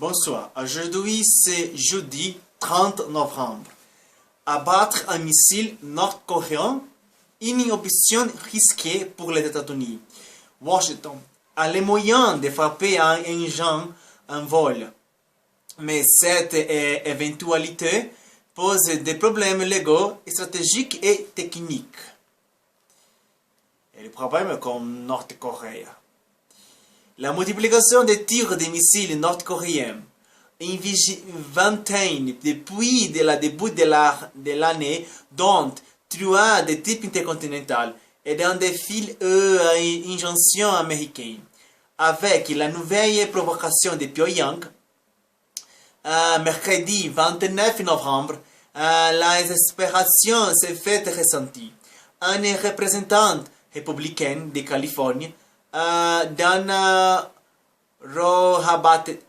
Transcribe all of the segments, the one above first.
Bonsoir, aujourd'hui c'est jeudi 30 novembre. Abattre un missile nord-coréen, une option risquée pour les États-Unis. Washington a les moyens de frapper un engin en vol, mais cette éventualité pose des problèmes légaux, stratégiques et techniques. Et le problème comme Nord-Corée. La multiplication des tirs de missiles nord-coréens, une vingtaine depuis le début de l'année, dont 3 de type intercontinental et d'un défi à une injonction américaine. Avec la nouvelle provocation de Pyongyang, mercredi 29 novembre, la désespération s'est faite ressentir. Un représentant républicain de Californie, Dana Rohrabacher,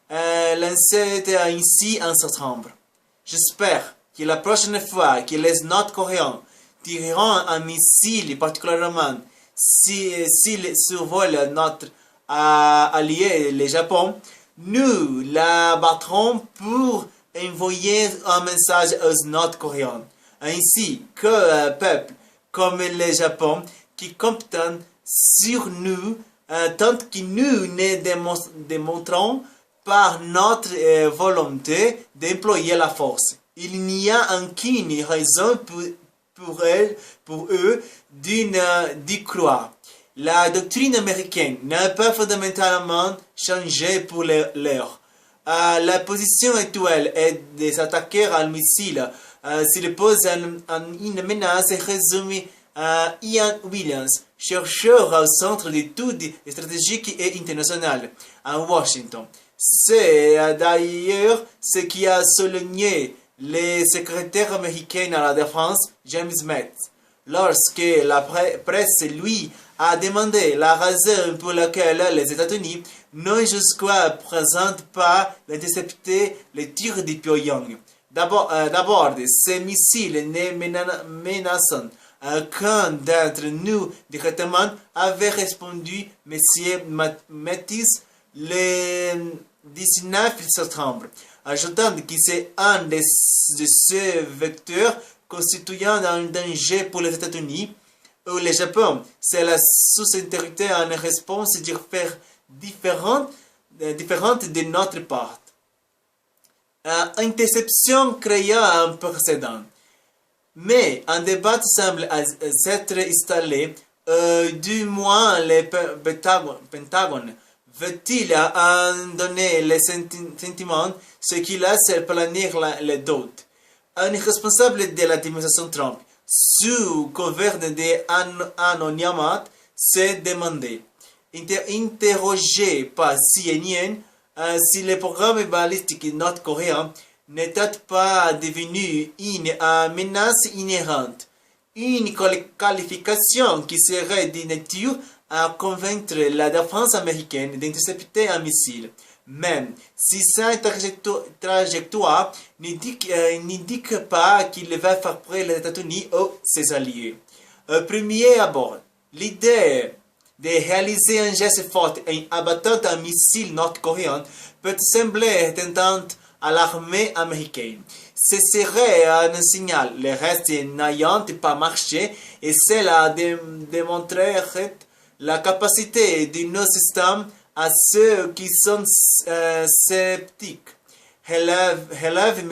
lançait ainsi en septembre. J'espère que la prochaine fois que les Nord-Coréens tireront un missile, particulièrement s'ils survolent notre allié, le Japon, nous la battrons pour envoyer un message aux Nord-Coréens, ainsi que peuple comme le Japon, qui comptent sur nous tant que nous ne démontrons par notre volonté d'employer la force. Il n'y a aucune raison pour eux d'y croire. La doctrine américaine n'a pas fondamentalement changé pour l'heure. La position actuelle est de s'attaquer à un missile s'il pose une menace résumée à Ian Williams, chercheur au Centre d'études stratégiques et internationales à Washington. C'est d'ailleurs ce qui a souligné le secrétaire américain à la défense, James Mattis, lorsque la presse lui a demandé la raison pour laquelle les États-Unis n'ont jusqu'à présent pas intercepté les tirs de Pyongyang. D'abord, ces missiles ne menaçant qu'un d'entre nous directement, avait répondu M. Mattis le 19 septembre, ajoutant que c'est un de ces vecteurs constituant un danger pour les États-Unis ou le Japon. C'est la sous-autorité en réponse différente de notre part. Interception créa un précédent. Mais un débat semble s'être installé, du moins le Pentagone veut-il en donner le sentiment, ce qui laisse planer le doute. Un responsable de l'administration Trump, sous couvert d'anonymat, s'est demandé, interrogé par CNN, si le programme balistique nord-coréen n'était pas devenu une menace inhérente, une qualification qui serait de nature à convaincre la défense américaine d'intercepter un missile, même si sa trajectoire n'indique pas qu'il va frapper les États-Unis ou ses alliés. Au premier abord, l'idée de réaliser un geste fort en abattant un missile nord-coréen peut sembler tentante à l'armée américaine. Ce serait un signal. Le reste n'ayant pas marché, et cela démontrerait la capacité de nos systèmes à ceux qui sont sceptiques. Relève M.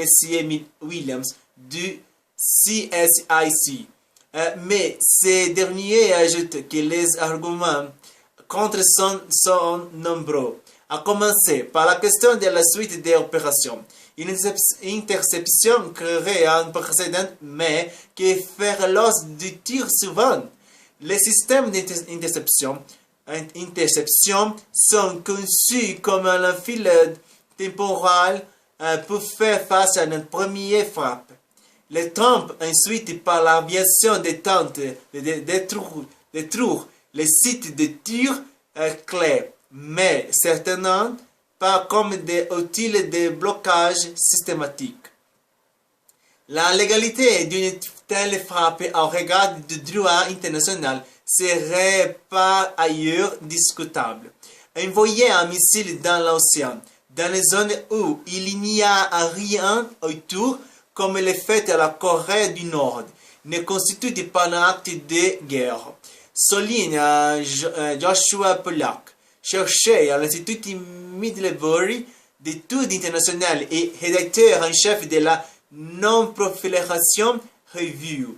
Williams du CSIC. Mais ces derniers ajoutent que les arguments contre sont nombreux, à commencer par la question de la suite des opérations. Une interception créerait un précédent, mais que faire l'os du tir souvent. Les systèmes d'interception sont conçus comme un fil temporel pour faire face à une première frappe. Les trompes ensuite par l'aviation des tentes de détruire les sites de tir clés, mais certainement pas comme des outils de blocage systématique. La légalité d'une telle frappe au regard du droit international serait par ailleurs discutable. Envoyer un missile dans l'océan, dans les zones où il n'y a rien autour, comme le fait à la Corée du Nord, ne constitue pas un acte de guerre. Souligne Joshua Pollack, chercheur à l'Institut Middlebury d'études internationales et rédacteur en chef de la Non-Proliferation Review.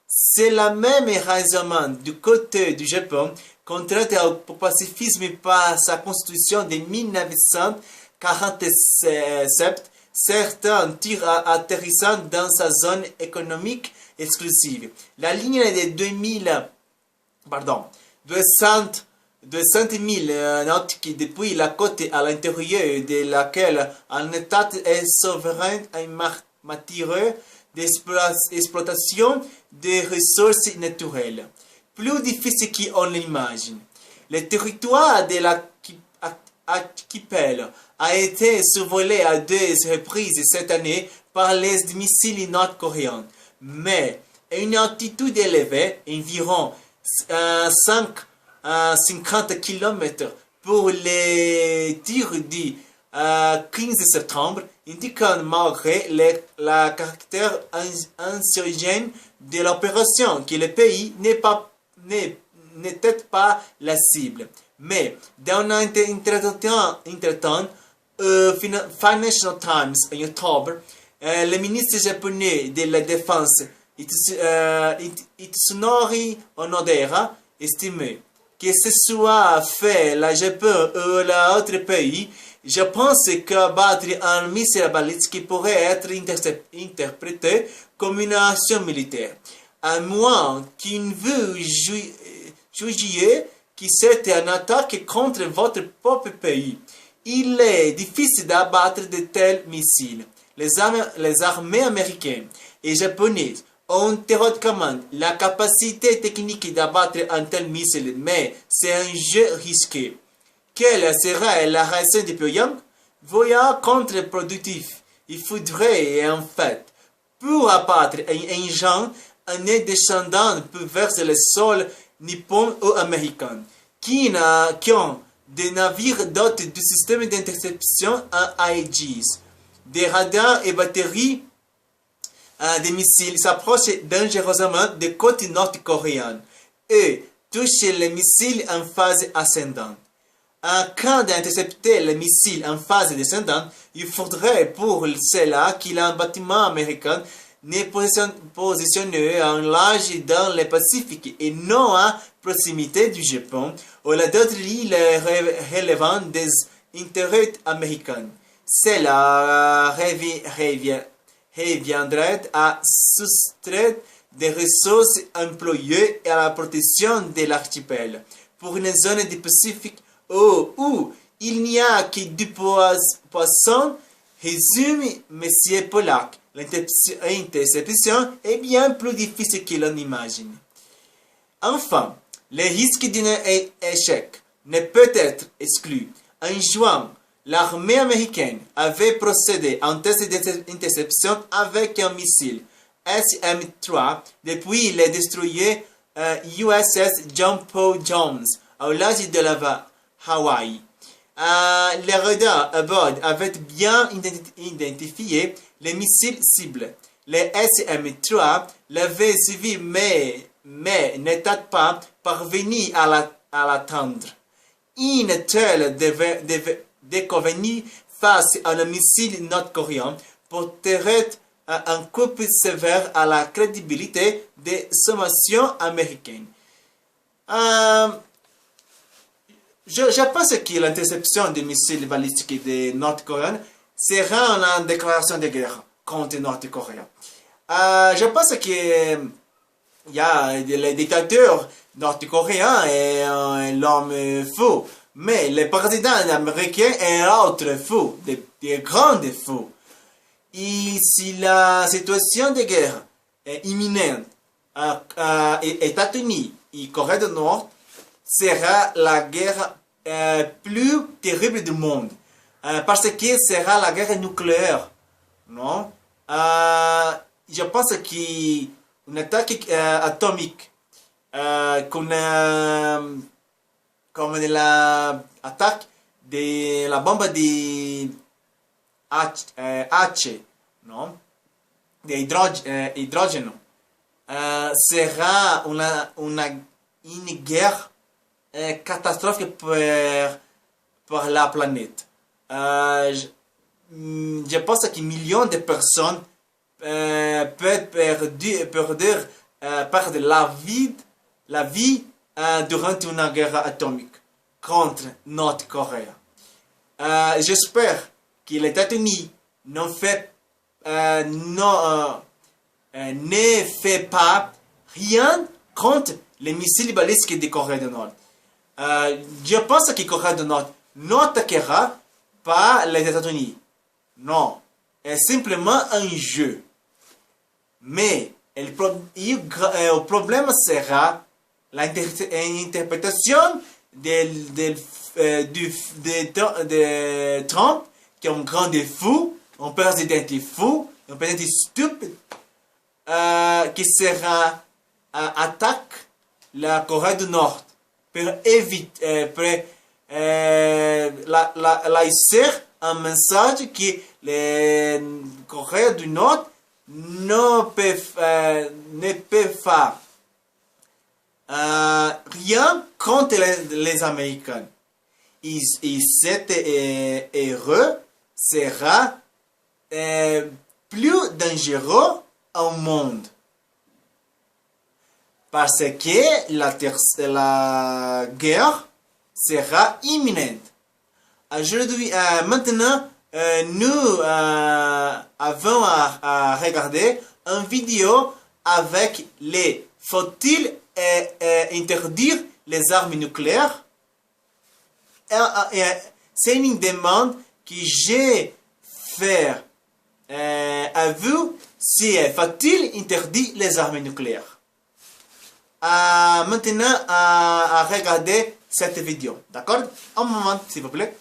C'est le même raisonnement du côté du Japon, contraint au pacifisme par sa constitution de 1947, certains tirs atterrissant dans sa zone économique exclusive. La ligne de 200 000 nautiques depuis la côte à l'intérieur de laquelle un État est souverain en matière d'exploitation des ressources naturelles. Plus difficile qu'on l'imagine. Le territoire de l'archipel a été survolé à 2 reprises cette année par les missiles nord-coréens, mais à une altitude élevée, environ 50 km pour les tirs du 15 septembre, indiquant malgré le caractère insurgent de l'opération que le pays n'était pas la cible. Mais dans un entretemps, Financial Times en octobre, le ministre japonais de la Défense, Itsunori Onodera, estimait que ce soit fait le Japon ou l'autre pays, je pense que battre un missile balistique pourrait être interprété comme une action militaire, à moins qu'une vous jugiez que c'est une attaque contre votre propre pays. Il est difficile d'abattre de tels missiles. Les armées américaines et japonaises ont théoriquement la capacité technique d'abattre un tel missile, mais c'est un jeu risqué. Quelle sera la réaction de Pyongyang? Voyant contre-productif. Il faudrait, en fait, pour abattre un engin, un descendant vers le sol nippon ou américain, qui ont des navires dotés du système d'interception en Aegis, des radars et batteries des missiles s'approchent dangereusement des côtes nord-coréennes et touchent les missiles en phase ascendante. En cas d'intercepter les missiles en phase descendante, il faudrait pour cela qu'un bâtiment américain n'est positionné en large dans le Pacifique et non à proximité du Japon ou d'autres îles relevant des intérêts américains. Cela reviendrait à soustraire des ressources employées à la protection de l'archipel pour une zone du Pacifique où il n'y a que du poisson, résume M. Pollack. L'interception est bien plus difficile que l'on imagine. Enfin, le risque d'un échec ne peut être exclu. En juin, l'armée américaine avait procédé à un test d'interception avec un missile SM-3 depuis le destroyer USS John Paul Jones au large de la Hawaï. Les radars à bord avaient bien identifié les missiles cibles. Le SM-3 l'avait suivi mais n'était pas parvenu à l'atteindre. Une telle déconvenue face à un missile nord-coréen porterait un coup sévère à la crédibilité des sommations américaines. Je pense que l'interception des missiles balistiques des Nord-Coréens sera une déclaration de guerre contre les Nord-Coréens. Je pense que il y a les dictateurs nord-coréens et l'homme fou, mais le président américain est un autre fou, des grands fous. Et si la situation de guerre est imminente, États-Unis et Corée du Nord sera la guerre plus terrible du monde, parce que sera la guerre nucléaire, non? Je pense qu'une attaque atomique qu'on comme l'attaque de la bombe de H, non? De hydrogène. Sera une guerre catastrophique pour la planète. Je pense que millions de personnes peuvent perdre la vie durant une guerre atomique contre notre Corée. J'espère que les États-Unis ne fait pas rien contre les missiles balistiques de Corée du Nord. Je pense que Corée du Nord n'attaquera pas les États-Unis. Non, c'est simplement un jeu. Mais le problème sera l'interprétation de Trump, qui est un grand fou, un président fou, un président stupide, qui sera attaque la Corée du Nord pour éviter, laisser un message que les Corée du Nord ne peut pas rien contre les Américains. Et cet erreur sera plus dangereux au monde. Parce que la guerre sera imminente. Aujourd'hui, maintenant, nous avons à regarder une vidéo avec les faut-il interdire les armes nucléaires? C'est une demande que j'ai fait à vous, si faut-il interdire les armes nucléaires? Maintenant, à regarder cette vidéo. D'accord? Un moment, s'il vous plaît.